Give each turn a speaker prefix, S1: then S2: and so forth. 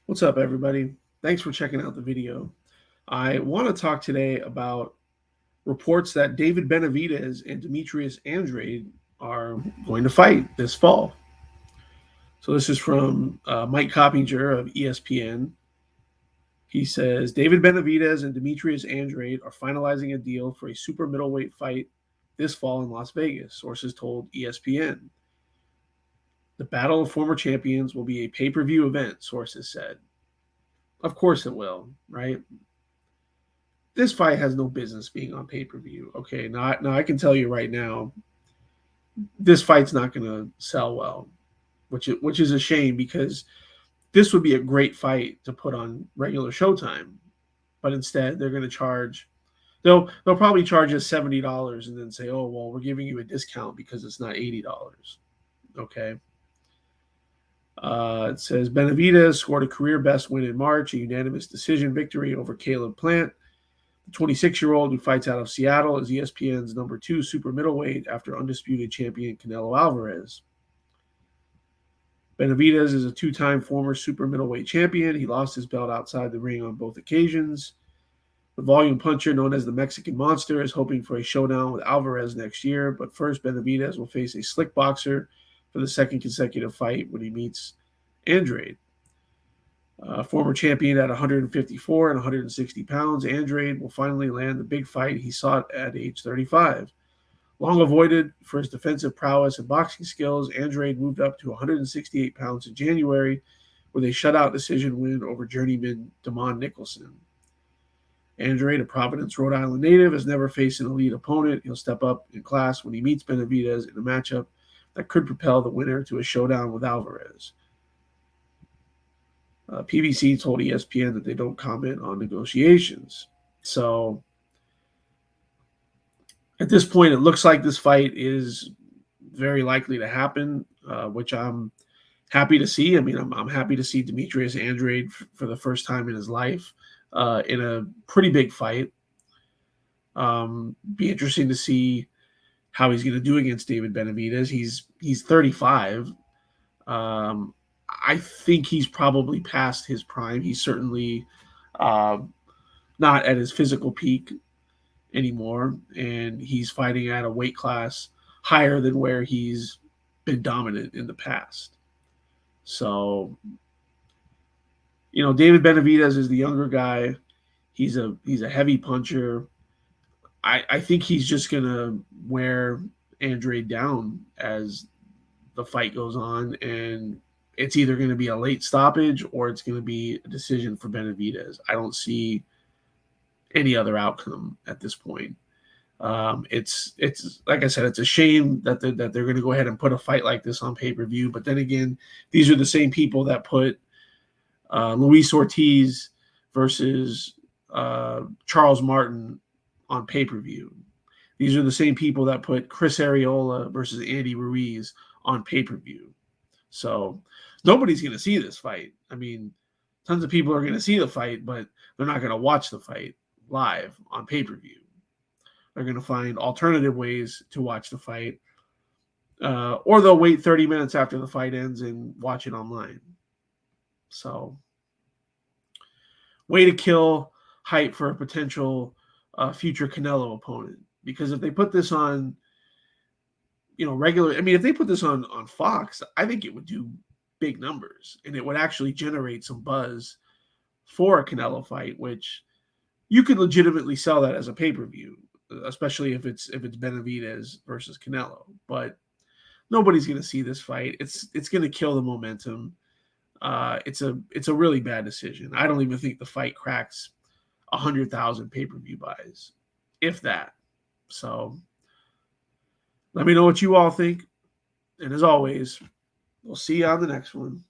S1: What's up, everybody? Thanks for checking out the video. I want to talk today about reports that David Benavidez and Demetrius Andrade are going to fight this fall. So, this is from Mike Coppinger of ESPN. He says David Benavidez and Demetrius Andrade are finalizing a deal for a super middleweight fight this fall in Las Vegas, sources told ESPN. The Battle of Former Champions will be a pay per view event, sources said. Of course it will, right? This fight has no business being on pay per view. Okay, now I can tell you right now, this fight's not going to sell well, which is a shame because this would be a great fight to put on regular Showtime, but instead they're going to charge. They'll probably charge us $70 and then say, oh well, we're giving you a discount because it's not $80. Okay. It says Benavidez scored a career best win in March, a unanimous decision victory over Caleb Plant. The 26-year-old who fights out of Seattle is ESPN's number 2 super middleweight after undisputed champion Canelo Alvarez. Benavidez is a 2-time former super middleweight champion. He lost his belt outside the ring on both occasions. The volume puncher, known as the Mexican Monster, is hoping for a showdown with Alvarez next year, but first Benavidez will face a slick boxer for the second consecutive fight when he meets Andrade. Former champion at 154 and 160 pounds, Andrade will finally land the big fight he sought at age 35. Long avoided for his defensive prowess and boxing skills, Andrade moved up to 168 pounds in January with a shutout decision win over journeyman Damon Nicholson. Andrade, a Providence, Rhode Island native, has never faced an elite opponent. He'll step up in class when he meets Benavidez in a matchup that could propel the winner to a showdown with Alvarez. PBC told ESPN that they don't comment on negotiations. So at this point, it looks like this fight is very likely to happen, which I'm happy to see. I mean, I'm happy to see Demetrius Andrade for the first time in his life in a pretty big fight. Be interesting to see how he's going to do against David Benavidez. He's 35. I think he's probably past his prime. He's certainly not at his physical peak anymore, and he's fighting at a weight class higher than where he's been dominant in the past. So, David Benavidez is the younger guy. He's a heavy puncher. I think he's just gonna wear Andrade down as the fight goes on, and it's either going to be a late stoppage or it's going to be a decision for Benavidez. I don't see any other outcome at this point. It's like I said, it's a shame that they're going to go ahead and put a fight like this on pay-per-view. But then again, these are the same people that put Luis Ortiz versus Charles Martin on pay-per-view. These are the same people that put Chris Arreola versus Andy Ruiz on pay-per-view. So nobody's going to see this fight. I mean, tons of people are going to see the fight, but they're not going to watch the fight live on pay-per-view. They're going to find alternative ways to watch the fight, or they'll wait 30 minutes after the fight ends and watch it online. So, way to kill hype for a potential future Canelo opponent. Because if they put this on, regular, I mean, if they put this on Fox, I think it would do big numbers and it would actually generate some buzz for a Canelo fight, which you could legitimately sell that as a pay-per-view, especially if it's Benavidez versus Canelo. But nobody's going to see this fight. It's going to kill the momentum. It's a really bad decision. I don't even think the fight cracks 100,000 pay-per-view buys, if that. So let me know what you all think. And as always, we'll see you on the next one.